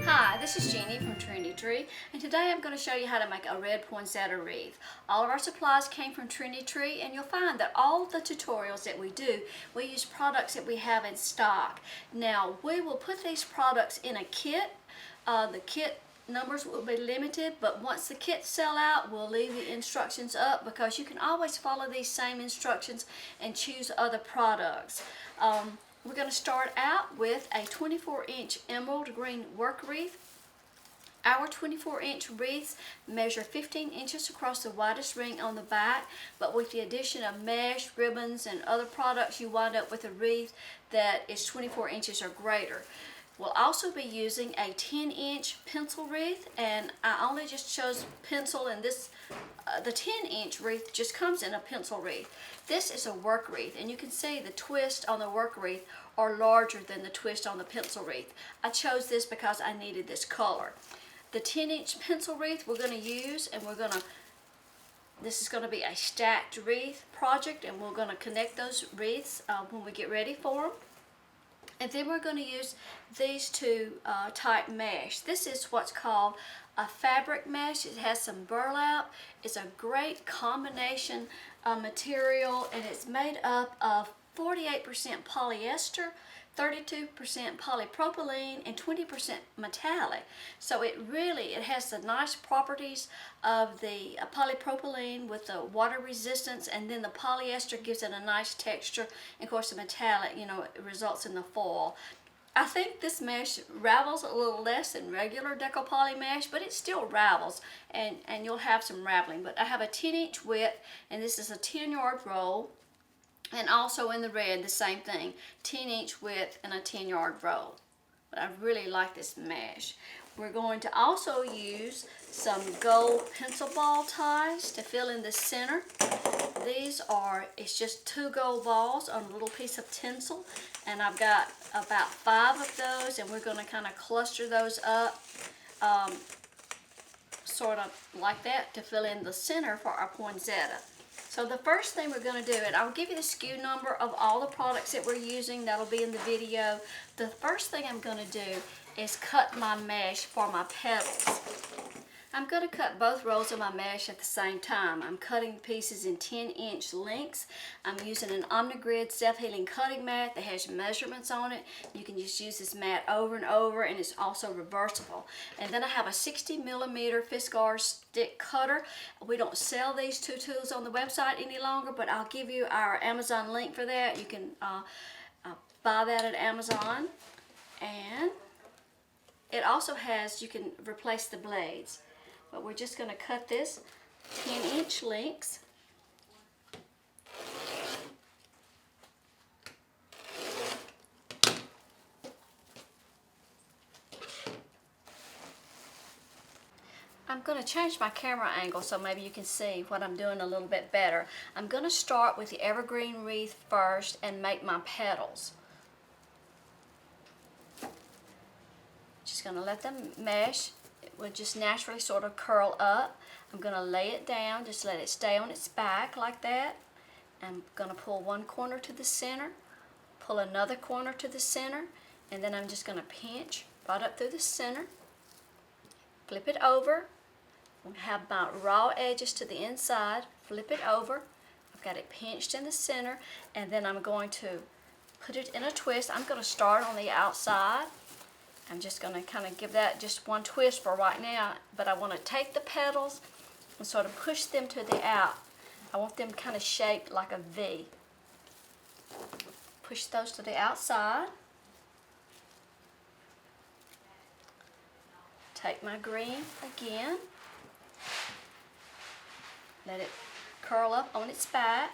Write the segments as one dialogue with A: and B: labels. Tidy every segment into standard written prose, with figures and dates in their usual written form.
A: Hi, this is Jeannie from Trendy Tree, and today I'm going to show you how to make a red poinsettia wreath. All of our supplies came from Trendy Tree, and you'll find that all the tutorials that we do, we use products that we have in stock. Now, we will put these products in a kit. The kit numbers will be limited, but once the kits sell out, we'll leave the instructions up because you can always follow these same instructions and choose other products. We're going to start out with a 24-inch emerald green work wreath. Our 24-inch wreaths measure 15 inches across the widest ring on the back, but with the addition of mesh, ribbons, and other products, you wind up with a wreath that is 24 inches or greater. We'll also be using a 10-inch pencil wreath, and I only just chose pencil, and this the 10-inch wreath just comes in a pencil wreath. This is a work wreath, and you can see the twist on the work wreath are larger than the twist on the pencil wreath. I chose this because I needed this color. The 10-inch pencil wreath we're going to use, and this is going to be a stacked wreath project, and we're going to connect those wreaths when we get ready for them. And then we're going to use these two type mesh. This is what's called a fabric mesh. It has some burlap. It's a great combination material, and it's made up of 48% polyester, 32% polypropylene, and 20% metallic. So it has the nice properties of the polypropylene with the water resistance, and then the polyester gives it a nice texture. And of course the metallic, it results in the foil. I think this mesh ravels a little less than regular Deco poly mesh, but it still ravels, and you'll have some raveling. But I have a 10-inch width, and this is a 10-yard roll. And also in the red, the same thing, 10-inch width and a 10-yard roll. But I really like this mesh. We're going to also use some gold pencil ball ties to fill in the center. It's just 2 gold balls on a little piece of tinsel, and I've got about 5 of those, and we're going to kind of cluster those up sort of like that to fill in the center for our poinsettia. So the first thing we're going to do, and I'll give you the SKU number of all the products that we're using. That'll be in the video. The first thing I'm going to do is cut my mesh for my petals. I'm going to cut both rolls of my mesh at the same time. I'm cutting pieces in 10-inch lengths. I'm using an Omnigrid self-healing cutting mat that has measurements on it. You can just use this mat over and over, and it's also reversible. And then I have a 60mm Fiskars stick cutter. We don't sell these two tools on the website any longer, but I'll give you our Amazon link for that. You can buy that at Amazon. And it also has, you can replace the blades. But we're just going to cut this 10-inch lengths. I'm going to change my camera angle so maybe you can see what I'm doing a little bit better. I'm going to start with the evergreen wreath first and make my petals. Just going to let them mesh. It will just naturally sort of curl up. I'm going to lay it down, just let it stay on its back like that. I'm going to pull one corner to the center, pull another corner to the center, and then I'm just going to pinch right up through the center, flip it over. I have my raw edges to the inside, flip it over. I've got it pinched in the center, and then I'm going to put it in a twist. I'm going to start on the outside. I'm just going to kind of give that just one twist for right now, but I want to take the petals and sort of push them to the out. I want them kind of shaped like a V. Push those to the outside. Take my green again. Let it curl up on its back.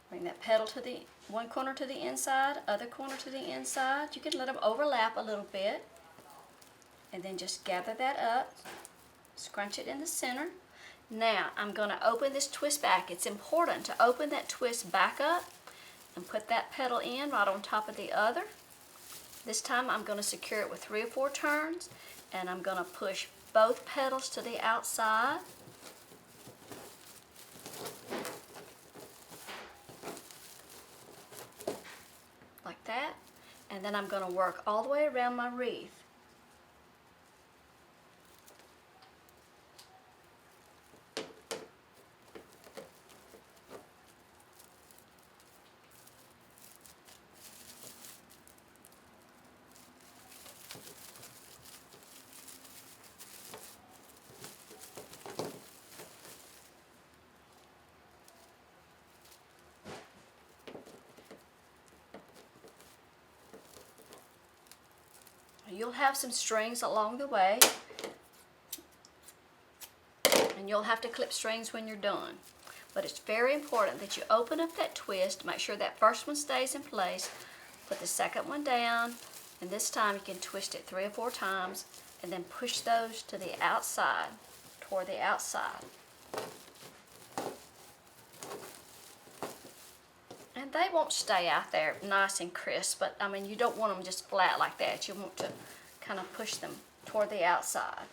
A: Bring that petal to the one corner to the inside, other corner to the inside. You can let them overlap a little bit. And then just gather that up. Scrunch it in the center. Now I'm going to open this twist back. It's important to open that twist back up and put that petal in right on top of the other. This time I'm going to secure it with 3 or 4 turns, and I'm going to push both petals to the outside. Like that. And then I'm going to work all the way around my wreath. You'll have some strings along the way, and you'll have to clip strings when you're done. But it's very important that you open up that twist, make sure that first one stays in place, put the second one down, and this time you can twist it 3 or 4 times, and then push those to the outside, toward the outside. And they won't stay out there nice and crisp, but I mean, you don't want them just flat like that. You want to kind of push them toward the outside.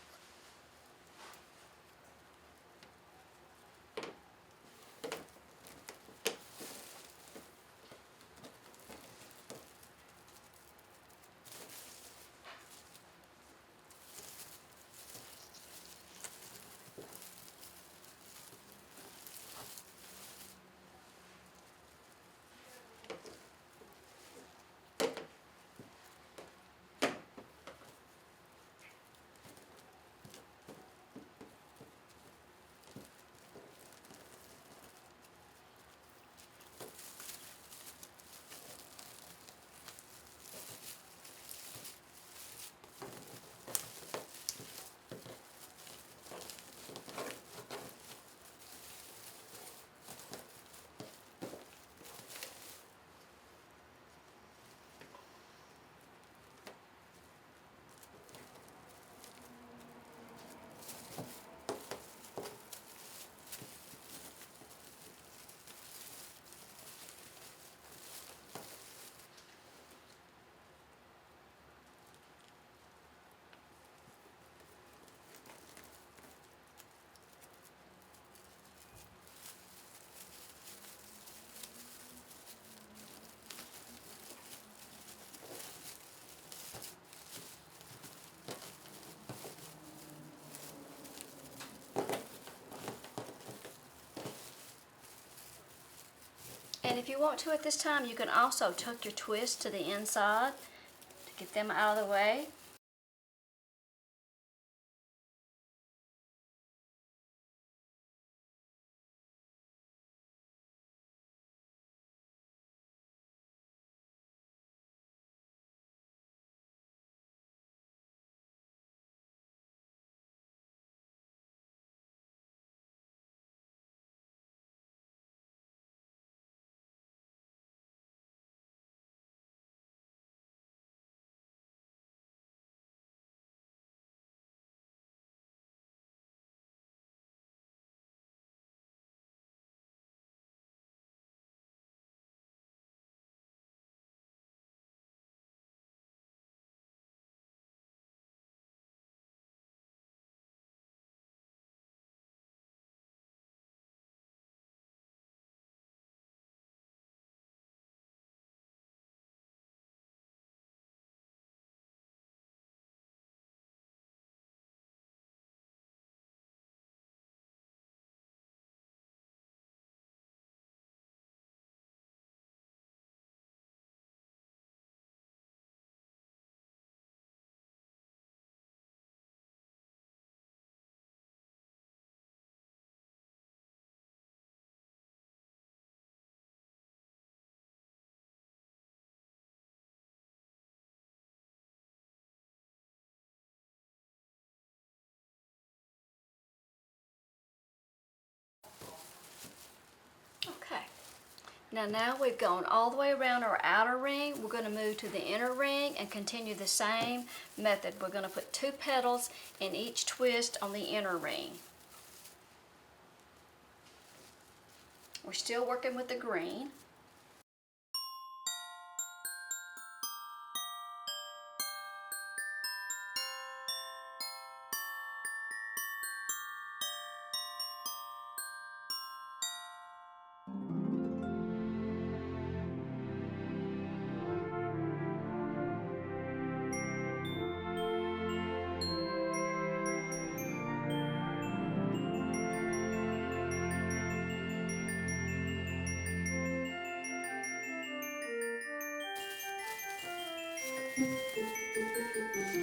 A: And if you want to at this time, you can also tuck your twist to the inside to get them out of the way. Okay. Now we've gone all the way around our outer ring. We're going to move to the inner ring and continue the same method. We're going to put 2 petals in each twist on the inner ring. We're still working with the green.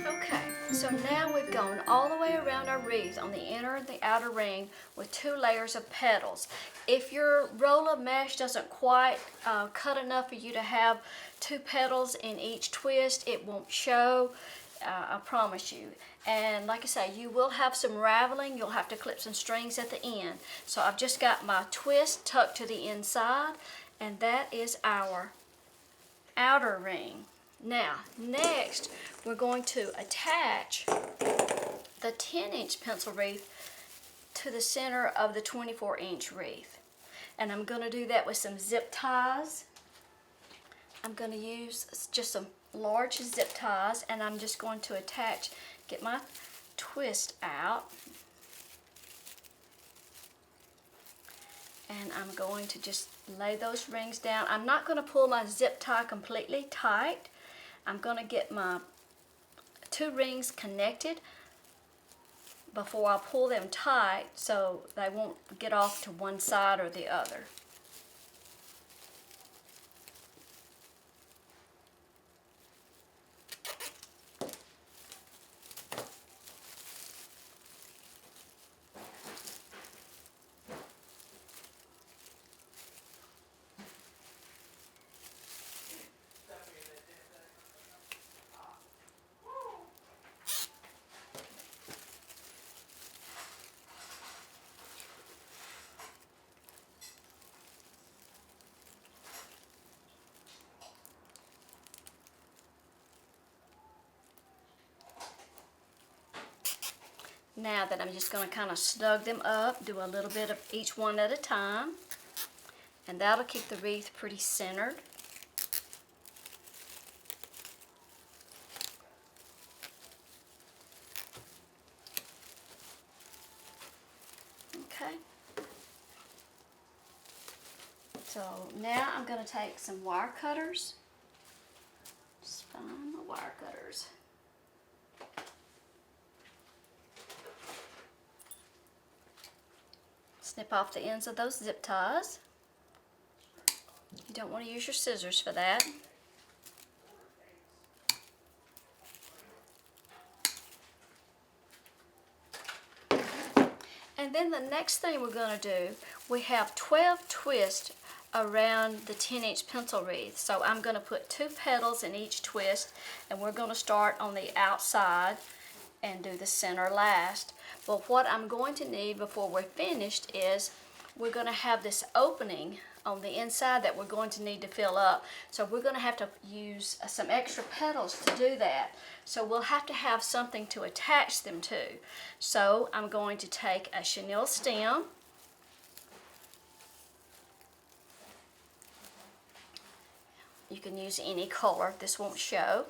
A: Okay, so now we've gone all the way around our wreath on the inner and the outer ring with 2 layers of petals. If your roll of mesh doesn't quite cut enough for you to have 2 petals in each twist, it won't show, I promise you. And like I say, you will have some raveling. You'll have to clip some strings at the end. So I've just got my twist tucked to the inside, and that is our outer ring. Now, next, we're going to attach the 10-inch pencil wreath to the center of the 24-inch wreath. And I'm going to do that with some zip ties. I'm going to use just some large zip ties, and I'm just going to attach, get my twist out. And I'm going to just lay those rings down. I'm not going to pull my zip tie completely tight. I'm going to get my 2 rings connected before I pull them tight so they won't get off to one side or the other. Now that I'm just going to kind of snug them up, do a little bit of each one at a time, and that'll keep the wreath pretty centered. Okay. So now I'm going to take some wire cutters. Just find my wire cutters. Snip off the ends of those zip ties. You don't want to use your scissors for that. And then the next thing we're going to do, we have 12 twists around the 10-inch pencil wreath. So I'm going to put 2 petals in each twist, and we're going to start on the outside and do the center last. But what I'm going to need before we're finished is we're going to have this opening on the inside that we're going to need to fill up. So we're going to have to use some extra petals to do that. So we'll have to have something to attach them to. So I'm going to take a chenille stem. You can use any color, this won't show.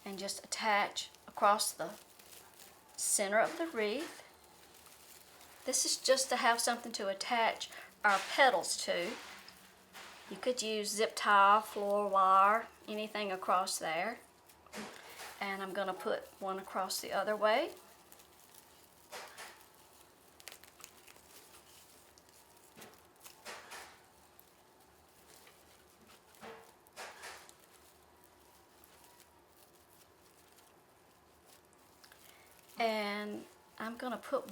A: And just attach across the center of the wreath. This is just to have something to attach our petals to. You could use zip tie, floor wire, anything across there. And I'm going to put one across the other way. And I'm going to put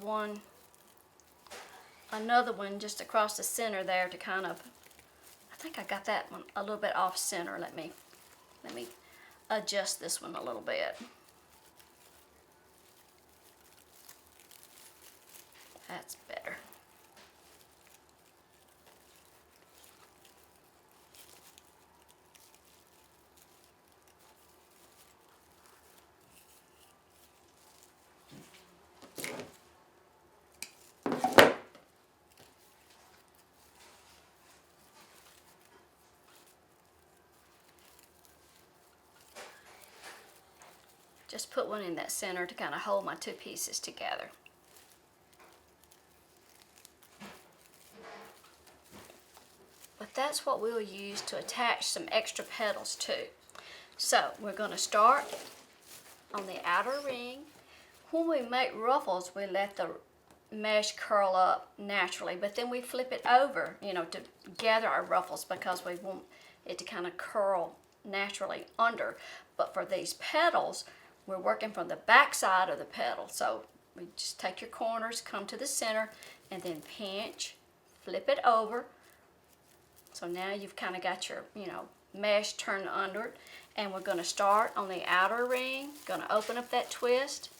A: another one just across the center there to kind of, I think I got that one a little bit off center. Let me adjust this one a little bit. That's better. Just put one in that center to kind of hold my 2 pieces together. that's what we'll use to attach some extra petals to. So we're going to start on the outer ring. When we make ruffles, we let the mesh curl up naturally, but then we flip it over, you know, to gather our ruffles because we want it to kind of curl naturally under. But for these petals, we're working from the back side of the petal. So we just take your corners, come to the center, and then pinch, flip it over. So now you've kind of got your, you know, mesh turned under it. And we're going to start on the outer ring, going to open up that twist.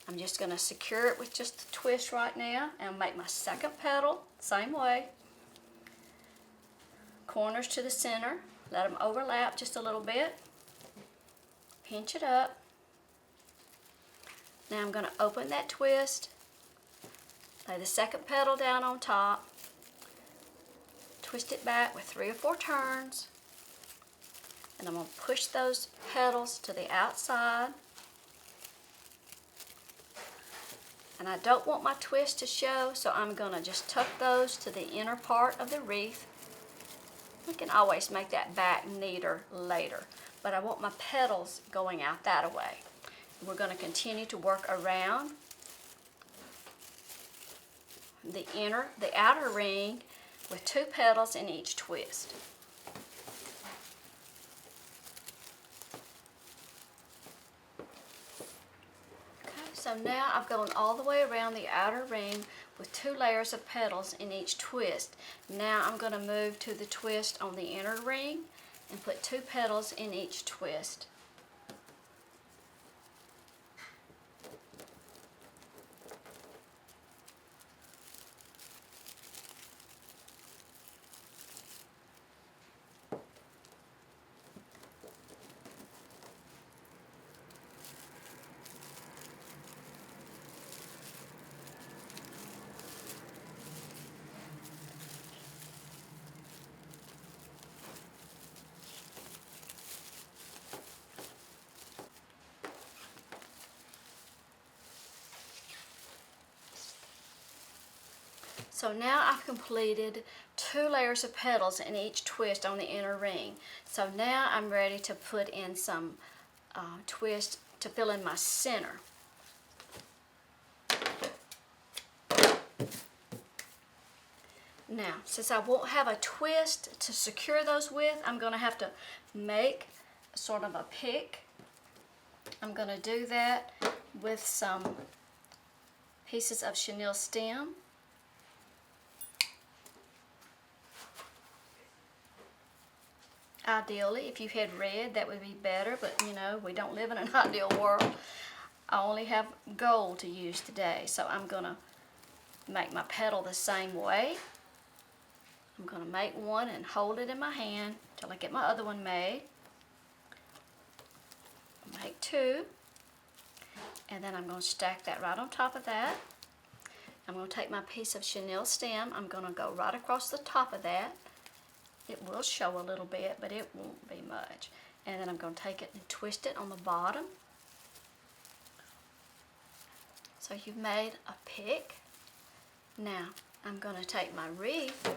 A: I'm just going to secure it with just a twist right now and make my second petal, same way. Corners to the center, let them overlap just a little bit. Pinch it up. Now I'm going to open that twist, lay the second petal down on top, twist it back with 3 or 4 turns, and I'm going to push those petals to the outside. And I don't want my twist to show, so I'm going to just tuck those to the inner part of the wreath. We can always make that back neater later, but I want my petals going out that way. We're going to continue to work around the outer ring with 2 petals in each twist. So now I've gone all the way around the outer ring with 2 layers of petals in each twist. Now I'm going to move to the twist on the inner ring and put 2 petals in each twist. So now I've completed 2 layers of petals in each twist on the inner ring. So now I'm ready to put in some twist to fill in my center. Now, since I won't have a twist to secure those with, I'm going to have to make sort of a pick. I'm going to do that with some pieces of chenille stem. Ideally, if you had red, that would be better, but you know, we don't live in an ideal world. I only have gold to use today, so I'm going to make my petal the same way. I'm going to make one and hold it in my hand until I get my other one made. Make 2, and then I'm going to stack that right on top of that. I'm going to take my piece of chenille stem. I'm going to go right across the top of that. It will show a little bit, but it won't be much. And then I'm going to take it and twist it on the bottom. So you've made a pick. Now I'm going to take my wreath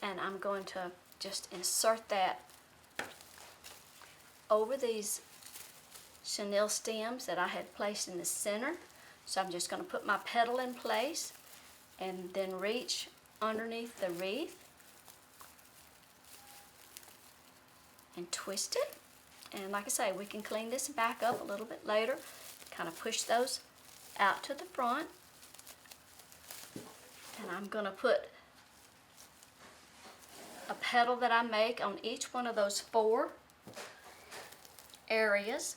A: and I'm going to just insert that over these chenille stems that I had placed in the center. So I'm just going to put my petal in place and then reach underneath the wreath and twist it. And like I say, we can clean this back up a little bit later. Kind of push those out to the front. And I'm going to put a petal that I make on each one of those 4 areas.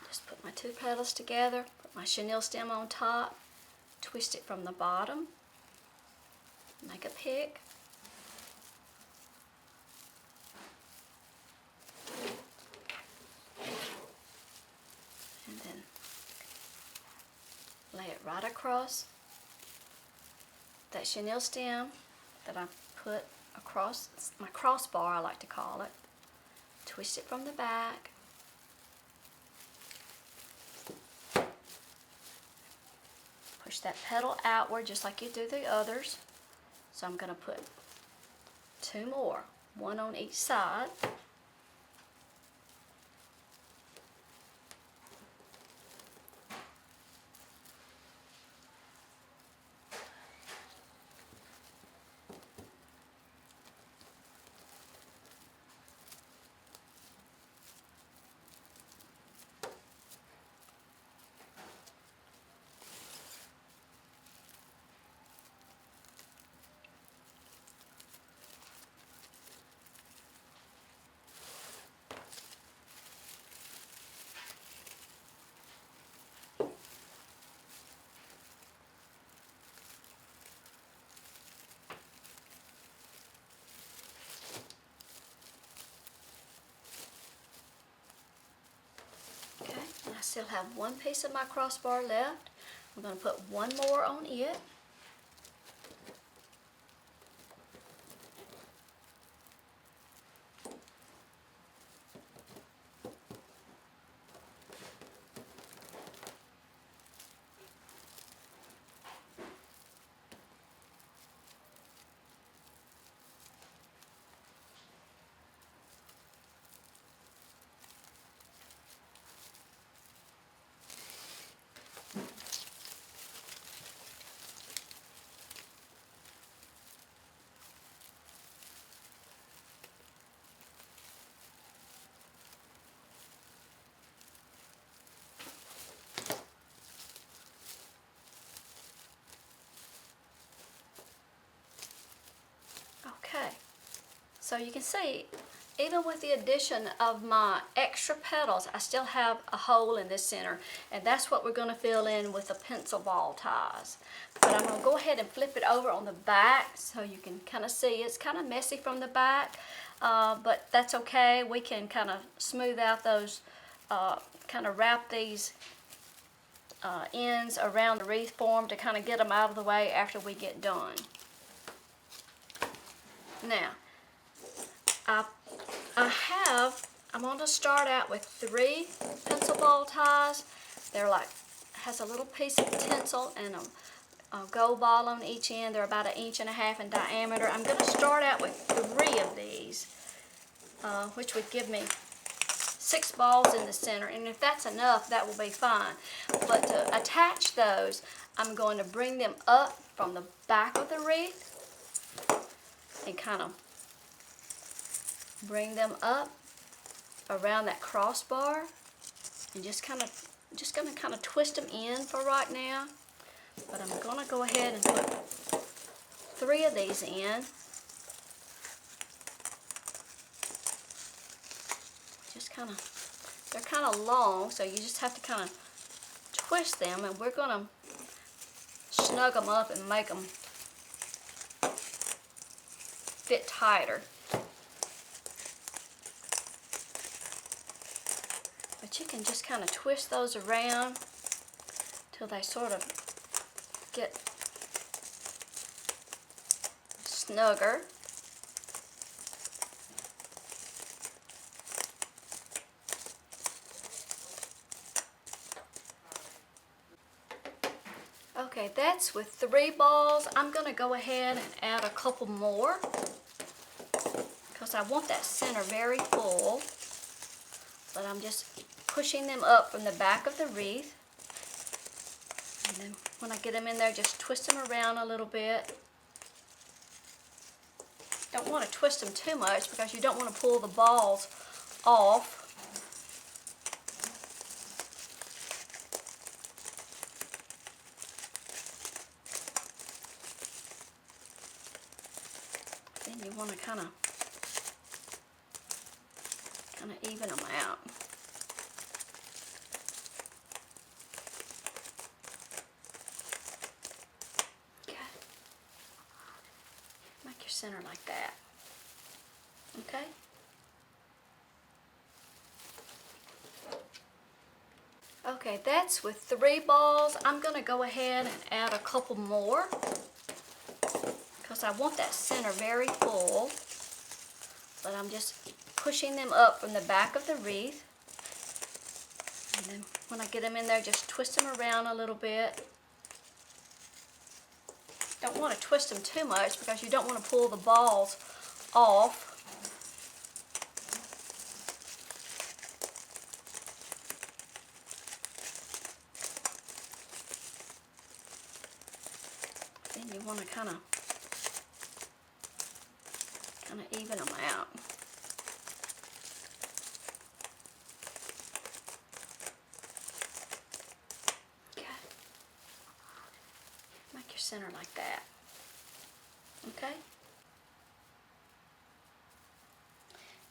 A: Just put my 2 petals together. My chenille stem on top, twist it from the bottom, make a pick, and then lay it right across that chenille stem that I put across my crossbar, I like to call it. Twist it from the back. Push that petal outward just like you do the others. So I'm going to put 2 more, 1 on each side. I still have 1 piece of my crossbar left. I'm going to put 1 more on it. Okay, so you can see, even with the addition of my extra petals, I still have a hole in this center, and that's what we're going to fill in with the pencil ball ties. But I'm going to go ahead and flip it over on the back so you can kind of see. It's kind of messy from the back, but that's okay. We can kind of smooth out those, kind of wrap these ends around the wreath form to kind of get them out of the way after we get done. Now, I'm going to start out with 3 pencil ball ties. They're like, has a little piece of tinsel and a gold ball on each end. They're about 1.5 inches in diameter. I'm going to start out with 3 of these, which would give me 6 balls in the center. And if that's enough, that will be fine. But to attach those, I'm going to bring them up from the back of the wreath and kind of bring them up around that crossbar and just going to kind of twist them in for right now. But I'm going to go ahead and put 3 of these in. Just kind of, they're kind of long, so you just have to kind of twist them, and we're going to snug them up and make them fit tighter. But you can just kind of twist those around till they sort of get snugger. Okay, that's with 3 balls. I'm going to go ahead and add a couple more because I want that center very full. But I'm just pushing them up from the back of the wreath. And then when I get them in there, just twist them around a little bit. Don't want to twist them too much because you don't want to pull the balls off. Then you want to kind of even them out. Okay. Make your center like that. Okay. Okay, that's with 3 balls. I'm going to go ahead and add a couple more because I want that center very full. But I'm just pushing them up from the back of the wreath. And then when I get them in there, just twist them around a little bit. Don't want to twist them too much because you don't want to pull the balls off. Then you want to kind of even them out. Okay. Make your center like that. Okay.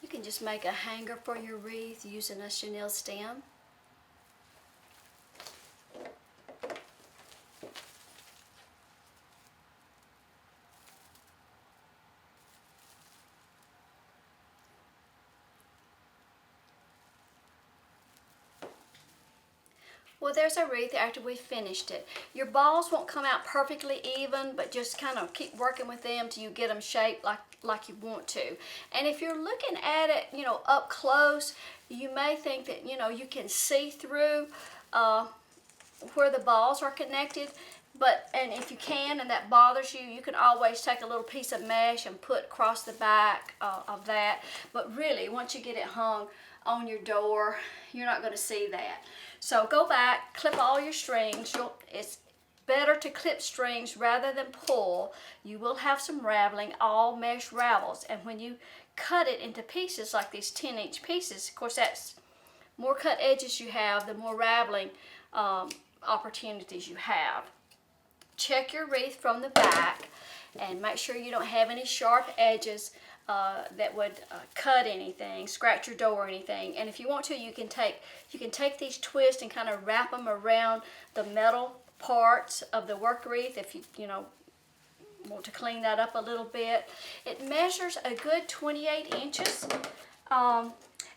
A: You can just make a hanger for your wreath using a chenille stem. Well, there's our wreath after we finished it. Your balls won't come out perfectly even, but just kind of keep working with them till you get them shaped like you want to. And if you're looking at it, you know, up close, you may think that, you know, you can see through where the balls are connected. And if you can and that bothers you, you can always take a little piece of mesh and put across the back of that. But really, once you get it hung on your door, you're not going to see that. So go back, clip all your strings. It's better to clip strings rather than pull. You will have some raveling. All mesh ravels, and when you cut it into pieces like these 10-inch pieces, of course, that's more cut edges you have, the more raveling opportunities you have. Check your wreath from the back and make sure you don't have any sharp edges that would cut anything, scratch your door or anything. And if you want to, you can take these twists and kind of wrap them around the metal parts of the work wreath if you know want to clean that up a little bit. It measures a good 28 inches.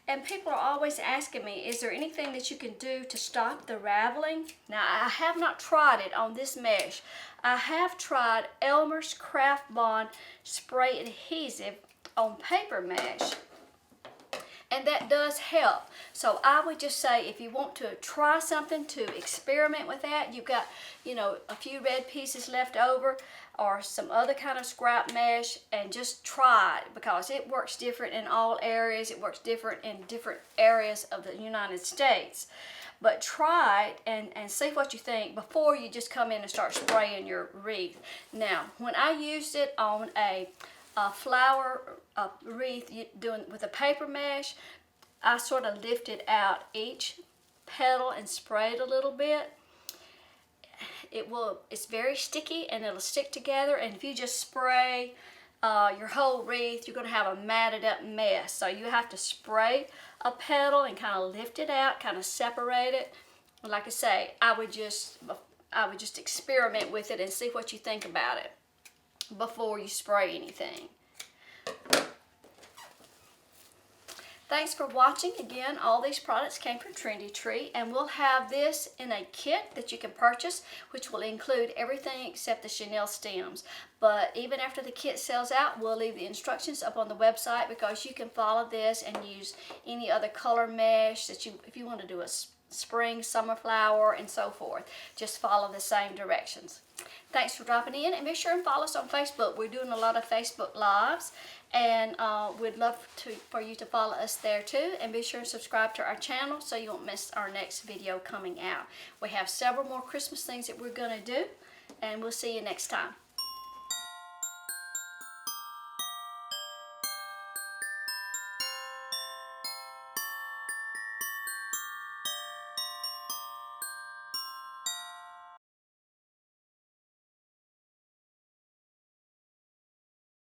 A: And people are always asking me, is there anything that you can do to stop the raveling? Now, I have not tried it on this mesh. I have tried Elmer's Craft Bond spray adhesive on paper mesh, and that does help. So I would just say, if you want to try something to experiment with that, you've got, you know, a few red pieces left over or some other kind of scrap mesh, and just try it, because it works different in all areas. It works different in different areas of the United States. But try it and see what you think before you just come in and start spraying your wreath. Now, when I used it on a flower wreath doing with a paper mesh, I sort of lifted out each petal and sprayed a little bit. It's very sticky and it'll stick together, and if you just spray your whole wreath, you're going to have a matted up mess. So you have to spray a petal and kind of lift it out, kind of separate it. Like I say, I would just experiment with it and see what you think about it before you spray anything. Thanks for watching. Again, all these products came from Trendy Tree, and we'll have this in a kit that you can purchase, which will include everything except the chenille stems. But even after the kit sells out, we'll leave the instructions up on the website, because you can follow this and use any other color mesh that if you want to do a spring, summer flower, and so forth. Just follow the same directions. Thanks for dropping in, and be sure and follow us on Facebook. We're doing a lot of Facebook Lives, and we'd love for you to follow us there too, and be sure and subscribe to our channel so you won't miss our next video coming out. We have several more Christmas things that we're going to do, and we'll see you next time.